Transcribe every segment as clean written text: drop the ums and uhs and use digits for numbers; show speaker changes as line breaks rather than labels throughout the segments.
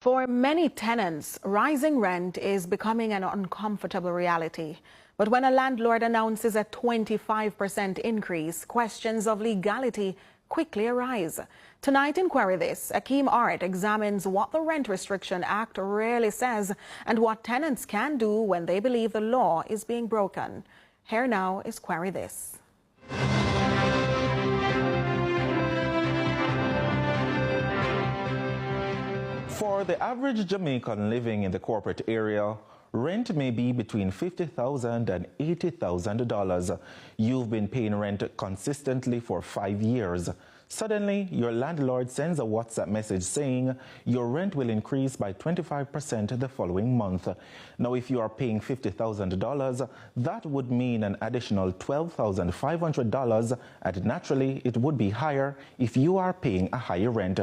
For many tenants, rising rent is becoming an uncomfortable reality. But when a landlord announces a 25% increase, questions of legality quickly arise. Tonight in Query This, Akeem Art examines what the Rent Restriction Act really says and what tenants can do when they believe the law is being broken. Here now is Query This.
For the average Jamaican living in the corporate area, rent may be between $50,000 and $80,000. You've been paying rent consistently for 5 years. Suddenly, your landlord sends a WhatsApp message saying your rent will increase by 25% the following month. Now, if you are paying $50,000, that would mean an additional $12,500, and naturally, it would be higher if you are paying a higher rent.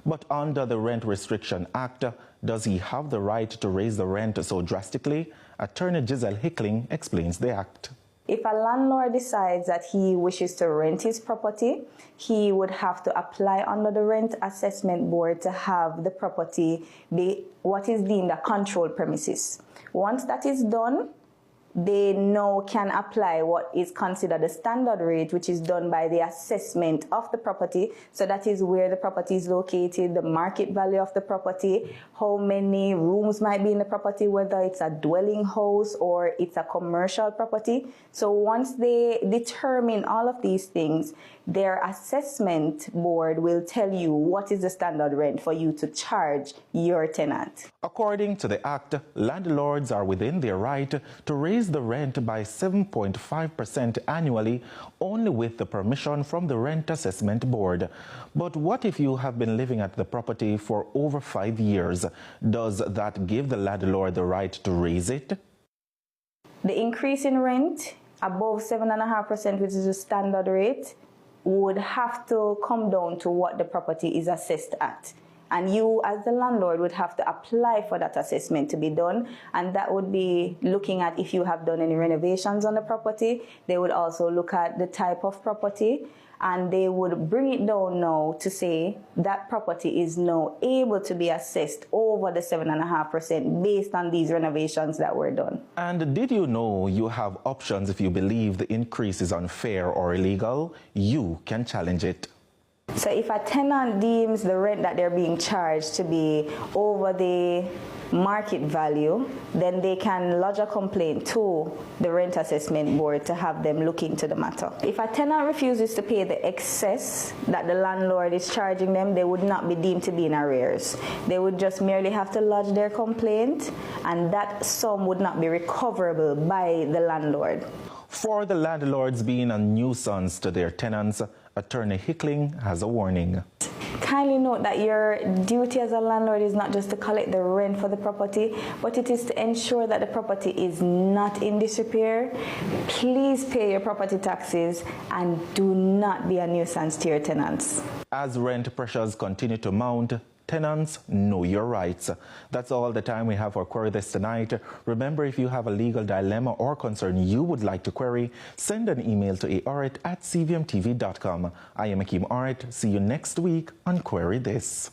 But under the Rent Restriction Act, does he have the right to raise the rent so drastically? Attorney Giselle Hickling explains the act.
If a landlord decides that he wishes to rent his property, he would have to apply under the Rent Assessment Board to have the property be what is deemed a controlled premises. Once that is done, they now can apply what is considered the standard rate, which is done by the assessment of the property. So that is where the property is located, the market value of the property, how many rooms might be in the property, whether it's a dwelling house or it's a commercial property. So once they determine all of these things, their assessment board will tell you what is the standard rent for you to charge your tenant.
According to the Act, landlords are within their right to raise the rent by 7.5% annually, only with the permission from the Rent Assessment Board. But what if you have been living at the property for over 5 years? Does that give the landlord the right to raise it?
The increase in rent above 7.5%, which is the standard rate, would have to come down to what the property is assessed at. And you, as the landlord, would have to apply for that assessment to be done. And that would be looking at if you have done any renovations on the property. They would also look at the type of property. And they would bring it down now to say that property is now able to be assessed over the 7.5% based on these renovations that were done.
And did you know you have options if you believe the increase is unfair or illegal? You can challenge it.
So if a tenant deems the rent that they're being charged to be over the market value, then they can lodge a complaint to the Rent Assessment Board to have them look into the matter. If a tenant refuses to pay the excess that the landlord is charging them, they would not be deemed to be in arrears. They would just merely have to lodge their complaint, and that sum would not be recoverable by the landlord.
For the landlords being a nuisance to their tenants, Attorney Hickling has a warning.
Kindly note that your duty as a landlord is not just to collect the rent for the property, but it is to ensure that the property is not in disrepair. Please pay your property taxes and do not be a nuisance to your tenants.
As rent pressures continue to mount, tenants, know your rights. That's all the time we have for Query This tonight. Remember, if you have a legal dilemma or concern you would like to query, send an email to aart@cvmtv.com. I am Akeem Art. See you next week on Query This.